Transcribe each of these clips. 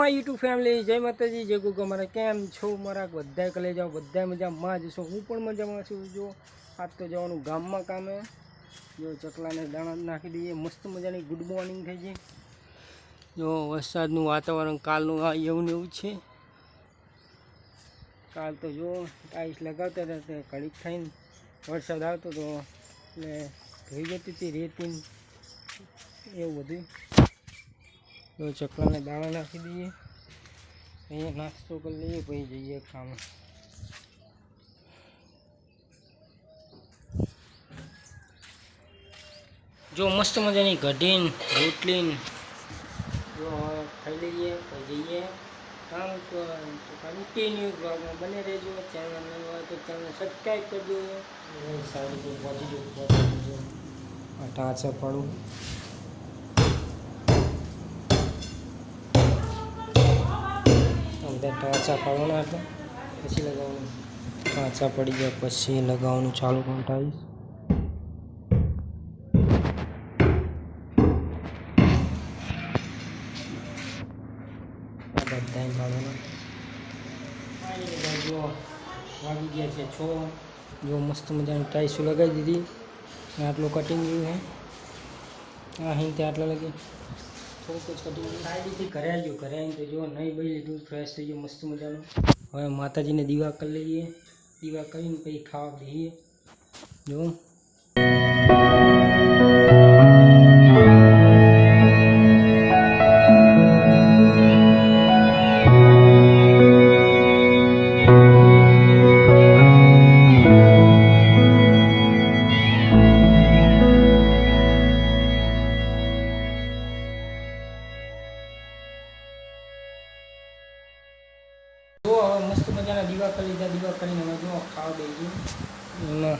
My YouTube family, જય માતાજી, જય ગુગા. મારે કેમ છો? મારા બધાય કલે જાઓ, બધા મજામાં જ છો. હું પણ મજામાં છું. જો આજ તો જવાનું ગામમાં કામે. જો ચકલાને દાણા નાખી દઈએ. મસ્ત મજાની ગુડ મોર્નિંગ થઈ ગઈ. જો વરસાદનું વાતાવરણ કાલનું એવું ને એવું છે. કાલ તો જો ટાઈસ લગાવતા હતા તે ઘડીક થઈને વરસાદ આવતો હતો એટલે ધોઈ જતી હતી રેતીને એવું બધું. જો ચકલાને દાણા નાખી દઈએ, અહીંયા નાસ્તો કરી લઈએ, પછી જઈએ કામે. જો મસ્ત મજાની કઢીને રોટલીને જો ખાઈ લઈએ, પછી જઈએ કામ. તો કન્ટિન્યુ બ્લોગમાં બને રહેજો. ચેનલ નહીં હોય તો ચેનલ સબસ્ક્રાઈબ કરજો. સારી રીતે પહોંચી જો ટાંચા પાડું. અંદર ટાંચા પાડવાના એટલે પછી લગાવવાનું. ટાંચા પડી જાય પછી લગાવવાનું ચાલુ કંટાઈશ. આ બધા પાડવાના. જો વાગી ગયા છે 6. જો મસ્ત મજાની ટાઈસો લગાવી દીધી. આટલું કટિંગ રહ્યું છે. અહીં ત્યાં આટલા લગી થોડુંક જ કટિંગ સાઈડથી ઘરે આવી ગયો. ઘરે આવીને તો જો નહીં બળી લીધું, ફ્રેશ થઈ ગયું મસ્ત મજાનું. હવે માતાજીને દીવા કરી લઈએ. દીવા કરીને પછી ખાવા દઈએ. જો હવે મસ્ત મજાના દીવા કરી લીધા. દીવા કરીને હવે જો ખાવા દઈ ગયું. એમાં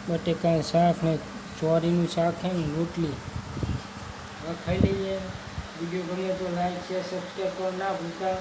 બટેકાનું શાક ને ચોરીનું શાક છે ને રોટલી. હવે ખાઈ લઈએ. વિડીયો ગમે તો લાઈક શેર સબસ્ક્રાઈબ કરવા ના ભૂલતા.